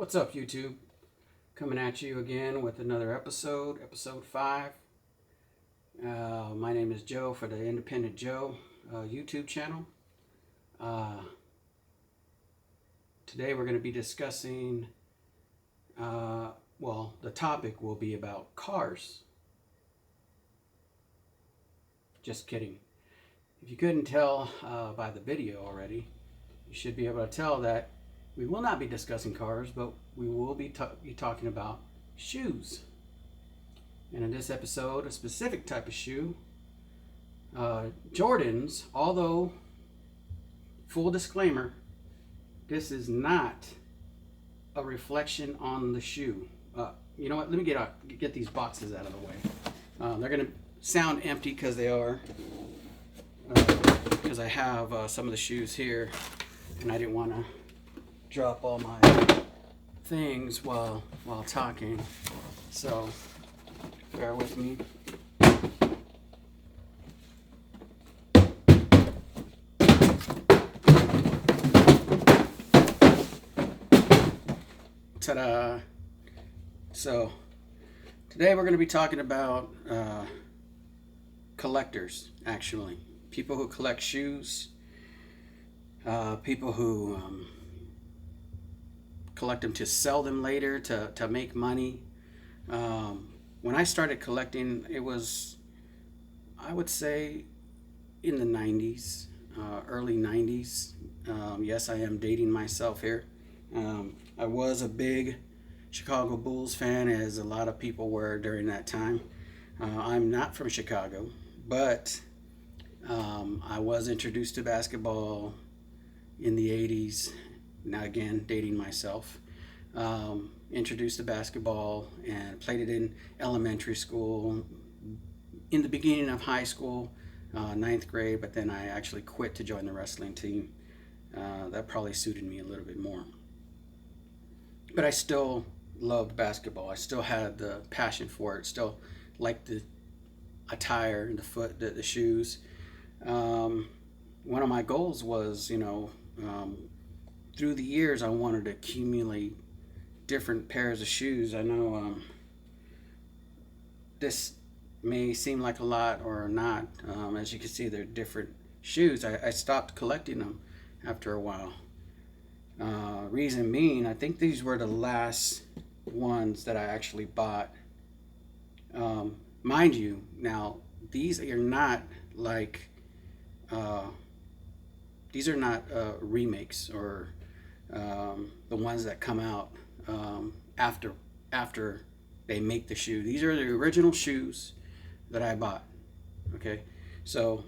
What's up, YouTube? Coming at you again with another episode 5. My name is Joe for the Independent Joe YouTube channel. Uh, Today we're going to be discussing, the topic will be about cars. Just kidding. If you couldn't tell by the video already, you should be able to tell that we will not be discussing cars, but we will be talking about shoes. And in this episode, a specific type of shoe, Jordans, although, full disclaimer, this is not a reflection on the shoe. You know what? Let me get these boxes out of the way. They're going to sound empty because they are. Because I have some of the shoes here, and I didn't want to drop all my things while talking, so bear with me. Ta-da! So today we're going to be talking about collectors, actually. People who collect shoes, people who collect them to sell them later to make money. When I started collecting, it was, I would say, in the 90s, early 90s. Yes, I am dating myself here. I was a big Chicago Bulls fan, as a lot of people were during that time. I'm not from Chicago, but I was introduced to basketball in the 80s. Now again, dating myself. Introduced to basketball and played it in elementary school, in the beginning of high school, 9th grade, but then I actually quit to join the wrestling team. That probably suited me a little bit more. But I still loved basketball. I still had the passion for it. Still liked the attire, the shoes. One of my goals was, through the years, I wanted to accumulate different pairs of shoes. I know this may seem like a lot or not. As you can see, they're different shoes. I stopped collecting them after a while. Reason being, I think these were the last ones that I actually bought. Mind you, now these are not like these are not remakes or the ones that come out after they make the shoe. These are the original shoes that I bought. Okay, so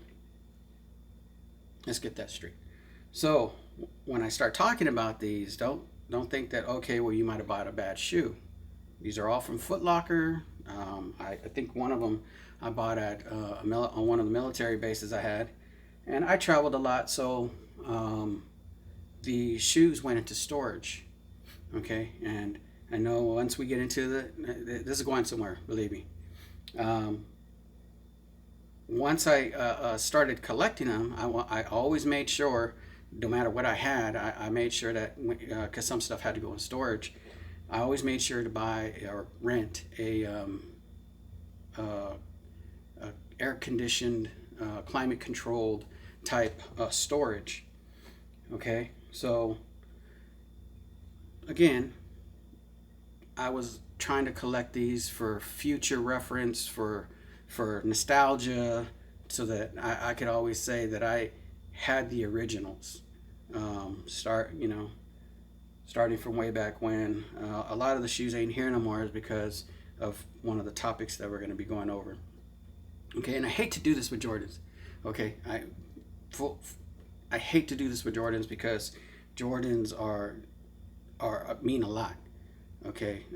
let's get that straight. So when I start talking about these, don't think that, okay, well, you might have bought a bad shoe. These are all from Foot Locker. I think one of them I bought at on one of the military bases I had, and I traveled a lot, so the shoes went into storage. Okay, and I know once we get into this is going somewhere, believe me. Once I started collecting them, I always made sure, no matter what I had, I made sure that, because some stuff had to go in storage, I always made sure to buy or rent a air-conditioned, climate-controlled type storage. Okay, so again, I was trying to collect these for future reference, for nostalgia, so that I could always say that I had the originals. Starting from way back when. A lot of the shoes ain't here no more is because of one of the topics that we're going to be going over. Okay, and I hate to do this with Jordans. Okay, I hate to do this with Jordans because Jordans are mean a lot. Okay,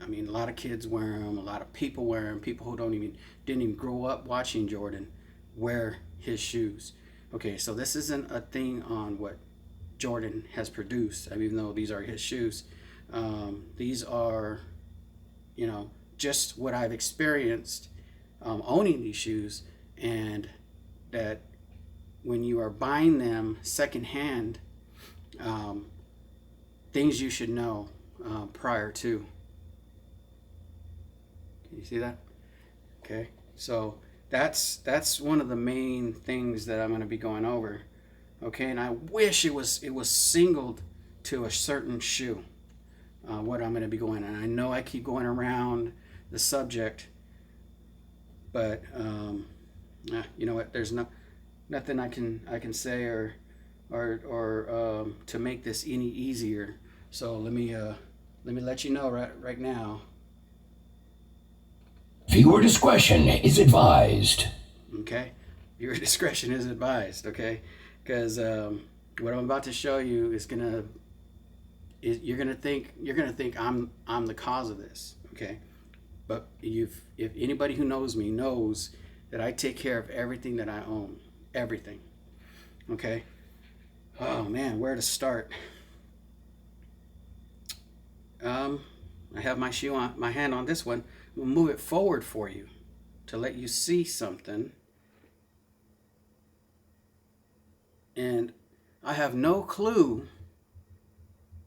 I mean, a lot of kids wear them, a lot of people wear them. People who didn't even grow up watching Jordan wear his shoes. Okay, so this isn't a thing on what Jordan has produced, even though these are his shoes. These are, just what I've experienced owning these shoes, and that when you are buying them secondhand, things you should know. prior to. Can you see that? Okay, so that's one of the main things that I'm going to be going over. Okay, and I wish it was singled to a certain shoe. What I'm going to be going, and I know I keep going around the subject, but you know what? There's nothing I can say or to make this any easier. So let me let you know right now. Viewer discretion is advised. Okay, your discretion is advised. Okay, because what I'm about to show you you're gonna think I'm the cause of this. Okay, but if anybody who knows me knows that I take care of everything that I own, everything. Okay. Oh man, where to start? Um, I have my hand on this one. We'll move it forward for you to let you see something. And I have no clue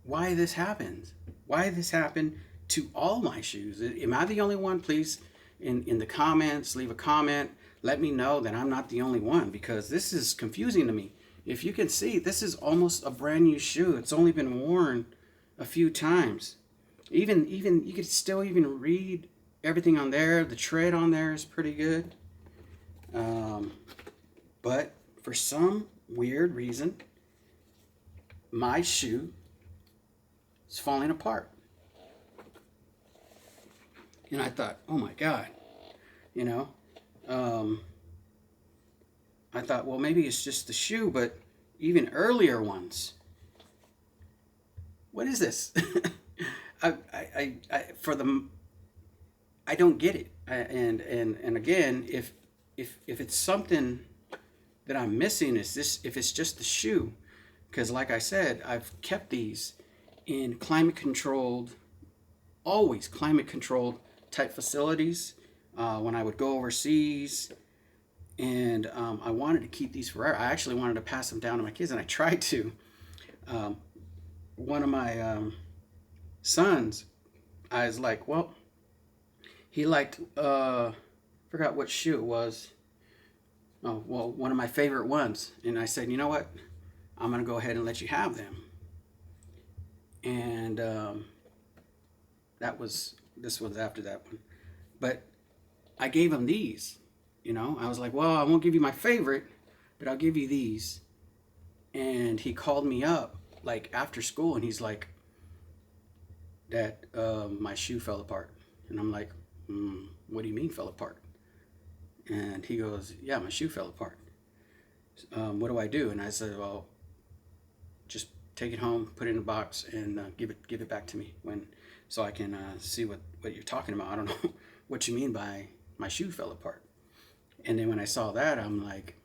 why this happened. Why this happened to all my shoes. Am I the only one? Please, in the comments, leave a comment. Let me know that I'm not the only one, because this is confusing to me. If you can see, this is almost a brand new shoe. It's only been worn a few times. Even you could still even read everything on there. The tread on there is pretty good. But for some weird reason, my shoe is falling apart. And I thought, oh my God, you know, I thought, well, maybe it's just the shoe, but even earlier ones. What is this? For the, I don't get it. And again, if it's something that I'm missing, is this, if it's just the shoe, because like I said, I've kept these in climate controlled, always climate controlled type facilities when I would go overseas. And I wanted to keep these forever. I actually wanted to pass them down to my kids, and I tried to. One of my sons, I was like, well, he liked, forgot what shoe it was. Oh, well, one of my favorite ones. And I said, you know what? I'm going to go ahead and let you have them. And this was after that one. But I gave him these, you know. I was like, well, I won't give you my favorite, but I'll give you these. And he called me up like after school, and he's like, that my shoe fell apart. And I'm like, what do you mean fell apart? And he goes, yeah, my shoe fell apart. What do I do? And I said, well, just take it home, put it in a box, and give it back to me so I can see what you're talking about. I don't know what you mean by my shoe fell apart. And then when I saw that, I'm like,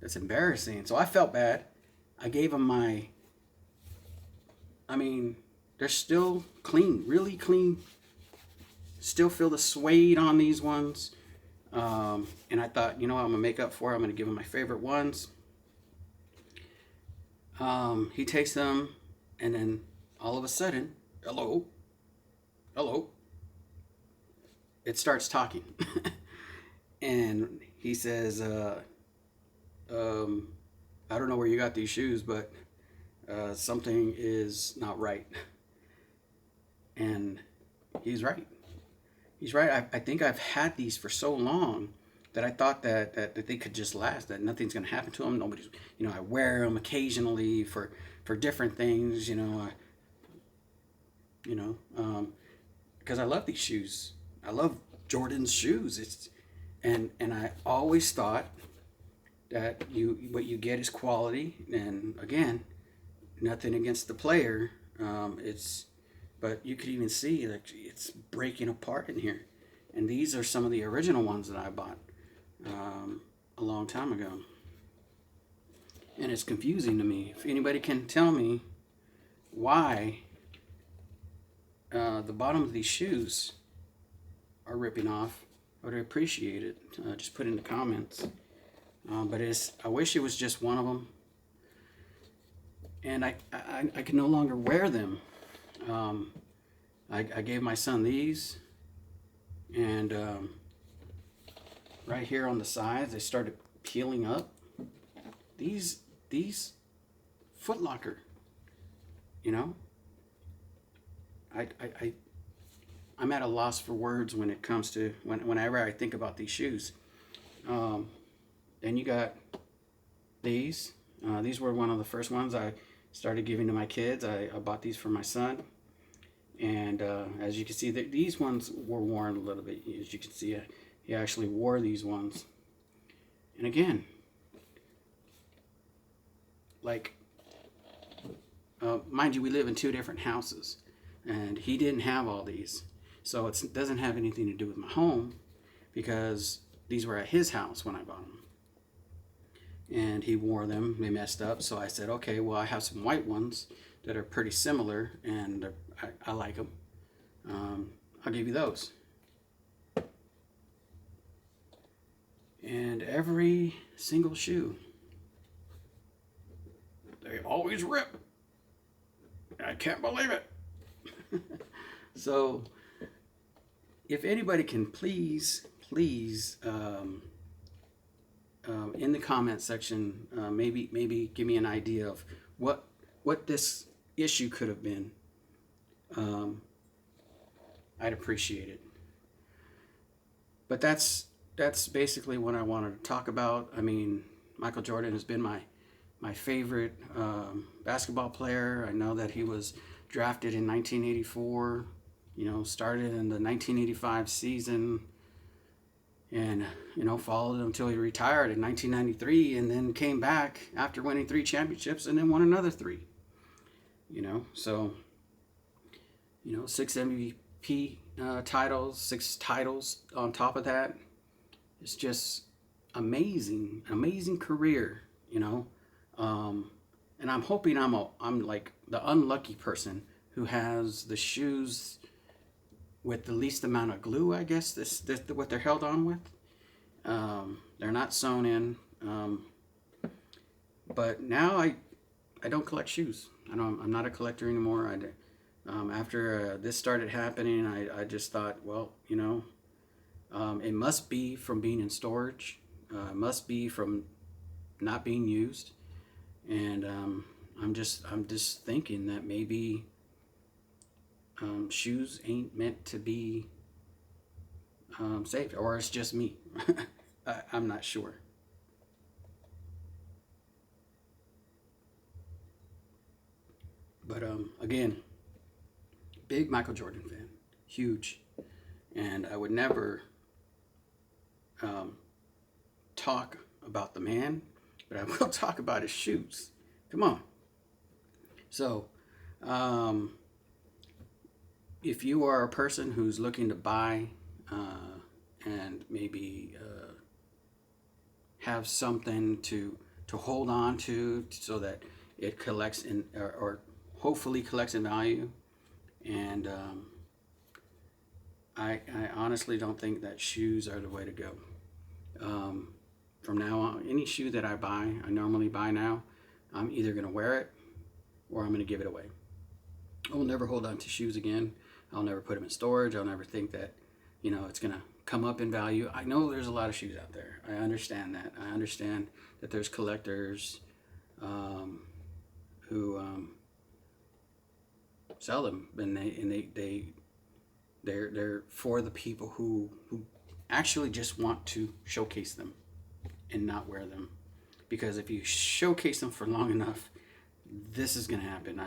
that's embarrassing. So I felt bad. I gave him they're still clean, really clean. Still feel the suede on these ones. And I thought, you know what, I'm going to make up for it. I'm going to give him my favorite ones. He takes them, and then all of a sudden, hello, it starts talking. And he says, I don't know where you got these shoes, but something is not right. And he's right. He's right. I think I've had these for so long that I thought that they could just last, that nothing's going to happen to them. Nobody's, I wear them occasionally for different things, because I love these shoes. I love Jordan's shoes. And I always thought that what you get is quality. And again, nothing against the player. But you could even see that it's breaking apart in here. And these are some of the original ones that I bought a long time ago. And it's confusing to me. If anybody can tell me why the bottom of these shoes are ripping off, I would appreciate it. Just put in the comments. But I wish it was just one of them. And I can no longer wear them. Um, I gave my son these, and right here on the sides, they started peeling up. These Foot Locker, you know, I, I, I I'm at a loss for words when it comes to whenever I think about these shoes. Then you got these. These were one of the first ones I started giving to my kids. I bought these for my son, and as you can see, these ones were worn a little bit. As you can see, he actually wore these ones. And again, like, mind you, we live in two different houses, and he didn't have all these, so it doesn't have anything to do with my home because these were at his house when I bought them. And he wore them. They messed up, so I said, okay, well, I have some white ones that are pretty similar, and I like them. I'll give you those. And every single shoe, they always rip. I can't believe it. So, if anybody can please in the comment section, maybe give me an idea of what this issue could have been. I'd appreciate it. But that's basically what I wanted to talk about. I mean, Michael Jordan has been my favorite basketball player. I know that he was drafted in 1984. You know, started in the 1985 season, and followed him until he retired in 1993, and then came back after winning 3 championships, and then won another 3. So 6 MVP titles, 6 titles on top of that. It's just amazing career. And I'm hoping I'm like the unlucky person who has the shoes with the least amount of glue, I guess. This what they're held on with. They're not sewn in. But now I don't collect shoes. I'm not a collector anymore. After this started happening, I just thought, well, it must be from being in storage. It must be from not being used. And I'm just thinking that maybe shoes ain't meant to be saved, or it's just me. I'm not sure. But again, big Michael Jordan fan, huge, and I would never talk about the man, but I will talk about his shoes. Come on. So, if you are a person who's looking to buy and maybe have something to hold on to so that it collects in or hopefully collects in value, and I honestly don't think that shoes are the way to go. From now on, any shoe that I normally buy now, I'm either going to wear it or I'm going to give it away. I will never hold on to shoes again. I'll never put them in storage. I'll never think that, it's going to come up in value. I know there's a lot of shoes out there. I understand that. I understand that there's collectors who sell them, and they're for the people who actually just want to showcase them and not wear them. Because if you showcase them for long enough, this is going to happen.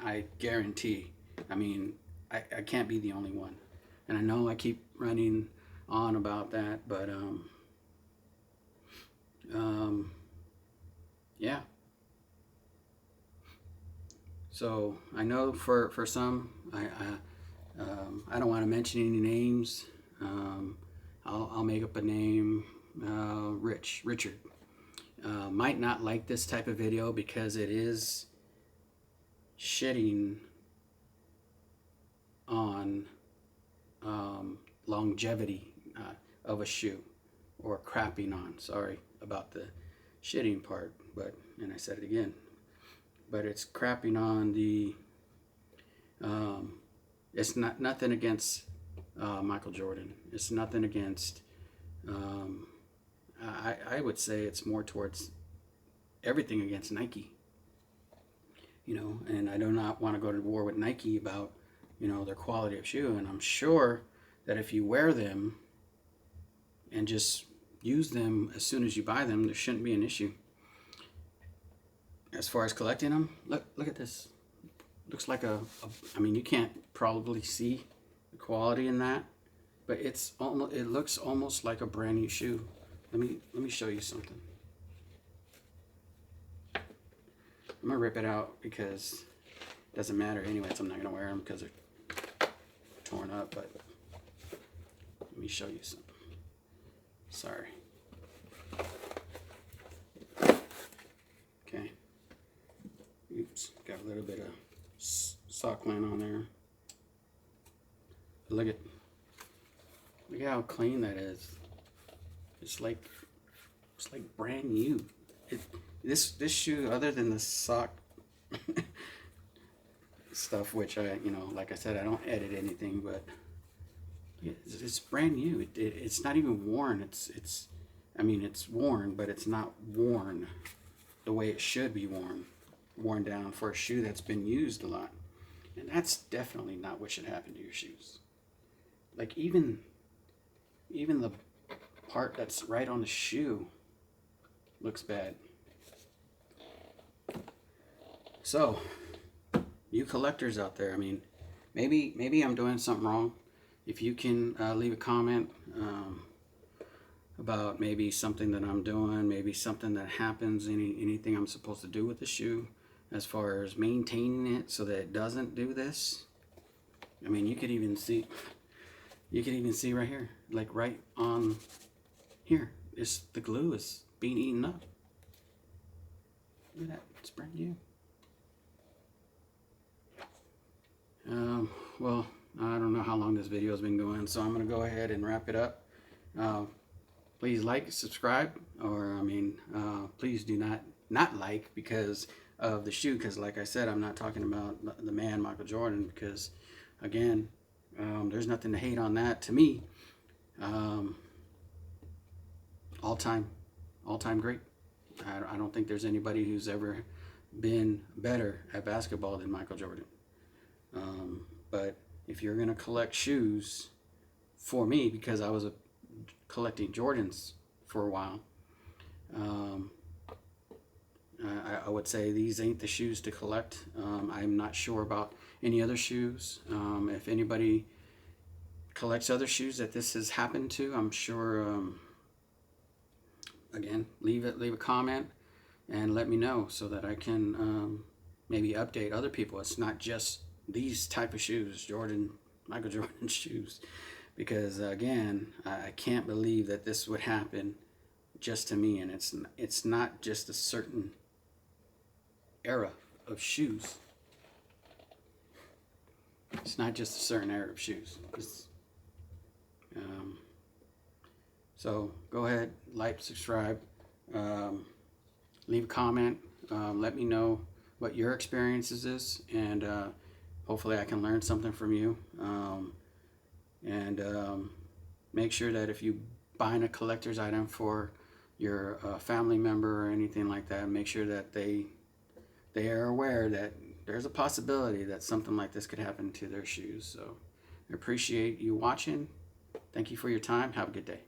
I guarantee. I mean, I can't be the only one. And I know I keep running on about that, but yeah. So I know for some, I don't want to mention any names. I'll make up a name. Richard might not like this type of video because it is shitting on longevity of a shoe, or crapping on. Sorry about the shitting part, and I said it again. But it's crapping on the It's not nothing against Michael Jordan. It's nothing against. I would say it's more towards everything against Nike. And I do not want to go to war with Nike about their quality of shoe. And I'm sure that if you wear them and just use them as soon as you buy them, there shouldn't be an issue. As far as collecting them, look at this. Looks like I mean, you can't probably see the quality in that, but it looks almost like a brand new shoe. Let me show you something. I'm gonna rip it out because it doesn't matter anyways. I'm not gonna wear them because they're torn up, but let me show you something. Sorry. Okay. Oops, got a little bit of sock lint on there. Look at how clean that is. It's like brand new. This this shoe, other than the sock stuff, which I like I said, I don't edit anything, but it's brand new. It's not even worn. It's I mean, it's worn, but it's not worn the way it should be worn down for a shoe that's been used a lot. And that's definitely not what should happen to your shoes. Like even the part that's right on the shoe looks bad. So, you collectors out there, I mean, maybe I'm doing something wrong. If you can leave a comment about maybe something that I'm doing, maybe something that happens, anything I'm supposed to do with the shoe, as far as maintaining it so that it doesn't do this. I mean, you could even see right here, like right on here, the glue is being eaten up. Look at that, it's brand new. Well, I don't know how long this video has been going, so I'm going to go ahead and wrap it up. Please like, subscribe, or please do not like because of the shoe, because like I said, I'm not talking about the man Michael Jordan, because again, there's nothing to hate on that to me. All time great. I don't think there's anybody who's ever been better at basketball than Michael Jordan. But if you're gonna collect shoes, for me, because I was collecting Jordans for a while, I would say these ain't the shoes to collect. I'm not sure about any other shoes. If anybody collects other shoes that this has happened to, I'm sure. Again, leave a comment and let me know so that I can maybe update other people. It's not just these type of shoes, Michael Jordan shoes, because again, I can't believe that this would happen just to me, and it's not just a certain era of shoes. It's not just a certain era of shoes. So go ahead, like, subscribe, leave a comment, let me know what your experiences is, and hopefully I can learn something from you. Make sure that if you buying a collector's item for your family member or anything like that, make sure that they are aware that there's a possibility that something like this could happen to their shoes. So I appreciate you watching. Thank you for your time. Have a good day.